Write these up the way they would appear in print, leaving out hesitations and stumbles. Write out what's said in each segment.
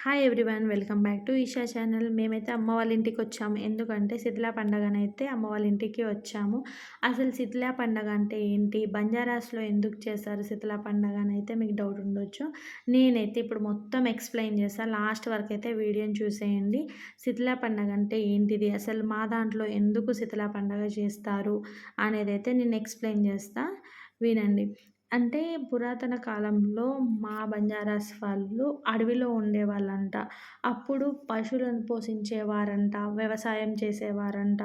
Hi everyone, welcome back to Eesha channel. మేమైతే అమ్మ వాళ్ళ ఇంటికి వచ్చాము. ఎందుకంటే శీతల పండగనైతే అమ్మ వాళ్ళ ఇంటికి వచ్చాము. అసలు శీతల పండగ అంటే ఏంటి, బంజారాస్లో ఎందుకు చేస్తారు శీతల పండగ అని అయితే మీకు డౌట్ ఉండొచ్చు. నేనైతే ఇప్పుడు మొత్తం ఎక్స్ప్లెయిన్ చేస్తాను. లాస్ట్ వరకు అయితే వీడియోని చూసేయండి. శీతల పండగ అంటే ఏంటిది, అసలు మా దాంట్లో ఎందుకు శీతల పండగ చేస్తారు అనేది అయితే నేను ఎక్స్ప్లెయిన్ చేస్తా, వినండి. అంటే పురాతన కాలంలో మా బంజారాస్ వాళ్ళు అడవిలో ఉండేవాళ్ళంట. అప్పుడు పశువులను పోషించేవారంట, వ్యవసాయం చేసేవారంట.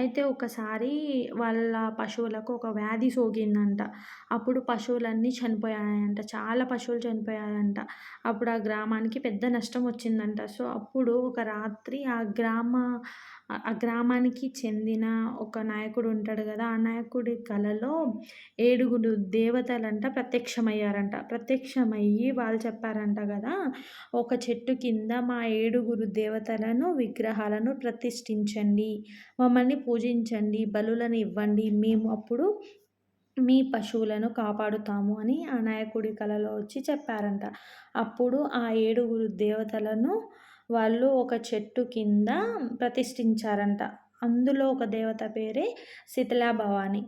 అయితే ఒకసారి వాళ్ళ పశువులకు ఒక వ్యాధి సోకిందంట. అప్పుడు పశువులన్నీ చనిపోయాయంట. చాలా పశువులు చనిపోయాయంట. అప్పుడు ఆ గ్రామానికి పెద్ద నష్టం వచ్చిందంట. సో, అప్పుడు ఒక రాత్రి ఆ గ్రామానికి చెందిన ఒక నాయకుడు ఉంటాడు కదా! ఆ నాయకుడి కలలో 7 దేవతలంట ప్రత్యక్షమయ్యారంట. ప్రత్యక్షమయ్యి వాళ్ళు చెప్పారంట గదా! ఒక చెట్టు కింద మా 7 దేవతలను విగ్రహాలను ప్రతిష్ఠించండి. మమ్మల్ని పూజించండి. బలులను ఇవ్వండి. మేము అప్పుడు మీ పశువులను కాపాడుతాము అని ఆ నాయకుడి కలలో వచ్చి చెప్పారంట. అప్పుడు ఆ 7 దేవతలను వాళ్ళు ఒక చెట్టు కింద ప్రతిష్ఠించారంట. అందులో ఒక దేవత పేరే శీతలా భవాని.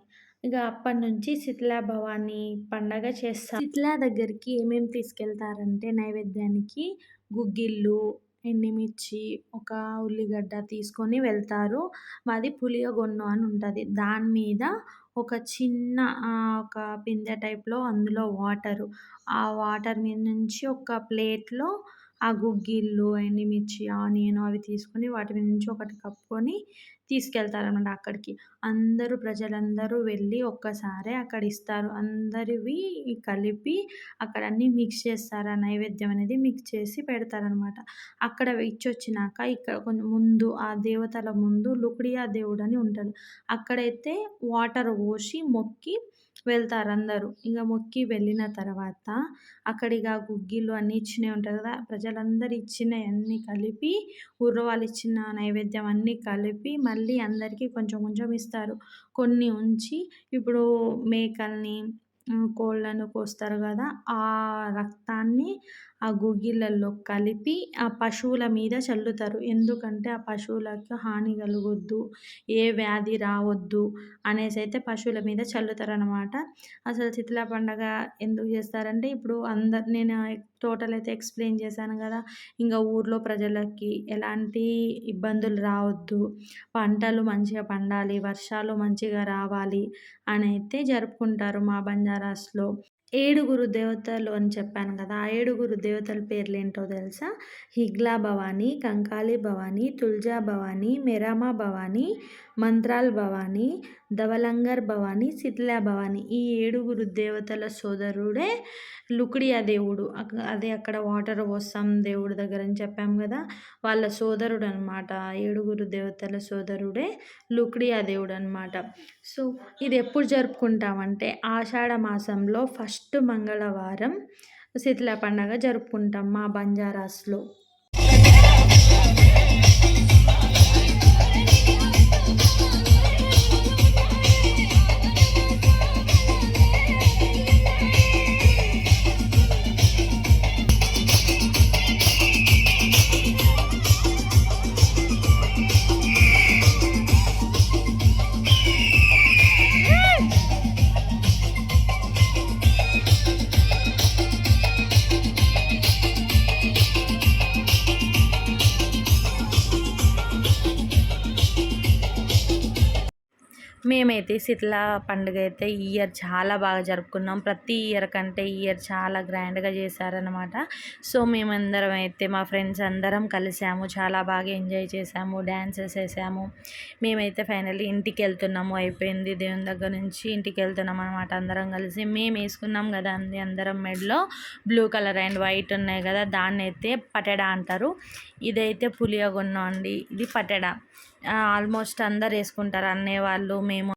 ఇక అప్పటినుంచి శీతలా భవాని పండగ చేస్తారు. శీతలా దగ్గరికి ఏమేమి తీసుకెళ్తారంటే నైవేద్యానికి గుగ్గిళ్ళు, ఎండుమిర్చి, ఒక ఉల్లిగడ్డ తీసుకొని వెళ్తారు. మాది పులియగొన్ను అని ఉంటుంది. దాని మీద ఒక చిన్న ఒక బిందె టైప్‌లో అందులో వాటరు. ఆ వాటర్ మీద నుంచి ఒక ప్లేట్‌లో ఆ గుగ్గిళ్ళు, ఎండుమిర్చి, ఆనియన్ అవి తీసుకొని వాటి మీద నుంచి ఒకటి కప్పుకొని తీసుకెళ్తారనమాట అక్కడికి. ప్రజలందరూ వెళ్ళి ఒక్కసారే అక్కడ ఇస్తారు. అందరివి కలిపి అక్కడ అన్నీ మిక్స్ చేస్తారు. ఆ నైవేద్యం అనేది మిక్స్ చేసి పెడతారనమాట. అక్కడ ఇచ్చొచ్చినాక ఇక్కడ కొంచెం ముందు ఆ దేవతల ముందు లుకుడియా దేవుడని ఉంటాడు. అక్కడైతే వాటర్ పోసి మొక్కి వెళ్తారందరూ. ఇగ మొక్కి వెళ్ళిన తర్వాత అక్కడిగ గుగ్గిళ్ళు అన్నీ ఇచ్చినయి ఉంటది కదా! ప్రజలందరూ ఇచ్చినయన్నీ కలిపి, ఊర్లో వాళ్ళు ఇచ్చిన నైవేద్యం అన్నీ కలిపి మళ్ళీ అందరికీ కొంచెం కొంచెం ఇస్తారు. కొన్ని ఉంచి ఇప్పుడు మేకల్ని, కోళ్ళను కోస్తారు కదా! ఆ రక్తాన్ని ఆ గుగ్గిళ్ళల్లో కలిపి ఆ పశువుల మీద చల్లుతారు. ఎందుకంటే ఆ పశువులకు హాని కలగొద్దు, ఏ వ్యాధి రావద్దు అనేసైతే పశువుల మీద చల్లుతారనమాట. అసలు శీతల పండగ ఎందుకు చేస్తారంటే ఇప్పుడు నేను టోటల్ అయితే ఎక్స్‌ప్లెయిన్ చేశాను కదా! ఇంక ఊర్లో ప్రజలకి ఎలాంటి ఇబ్బందులు రావద్దు, పంటలు మంచిగా పండాలి, వర్షాలు మంచిగా రావాలి అనైతే జరుపుకుంటారు మా బంజారాస్‌లో. 7 దేవతలు అని చెప్పాను కదా! ఆ 7 దేవతల పేర్లేంటో తెలుసా? హిగ్లా భవాని, కంకాలి భవాని, తుల్జా భవాని, మెరామా భవాని, మంత్రాల్ భవాని, ధవళంగర్ భవాని, శీతలా భవాని. ఈ 7 దేవతల సోదరుడే లుకుడియా దేవుడు. అదే అక్కడ వాటర్ పోస్తాం దేవుడి దగ్గర అని చెప్పాం కదా! వాళ్ళ సోదరుడనమాట. 7 దేవతల సోదరుడే లుకుడియా దేవుడనమాట. సో, ఇది ఎప్పుడు జరుపుకుంటామంటే ఆషాఢ మాసంలో ఫస్ట్ మంగళవారం శీతల పండగ జరుపుకుంటాం మా బంజారాస్‌లో. మేమైతే శీతల పండుగ అయితే ఈ ఇయర్ చాలా బాగా జరుపుకున్నాం. ప్రతి ఇయర్ కంటే ఈ ఇయర్ చాలా గ్రాండ్‌గా చేశారనమాట. సో, మేమందరం అయితే మా ఫ్రెండ్స్ అందరం కలిసాము. చాలా బాగా ఎంజాయ్ చేసాము. డాన్సెస్ ఏసాము. మేమైతే ఫైనల్లీ ఇంటికెళ్తున్నాము. అయిపోయింది. దేవుని దగ్గర నుంచి ఇంటికెళ్తున్నాం అనమాట అందరం కలిసి. మేము వేసుకున్నాం కదా అండి అందరం మెడలో బ్లూ కలర్ అండ్ వైట్ ఉన్నాయి కదా! దాన్నైతే పటెడా అంటారు. ఇదైతే పులియగొన్ను అండి. ఇది పటెడా. ఆల్మోస్ట్ అందరు వేసుకుంటారు. అన్నయ్య వాళ్ళు, మేము.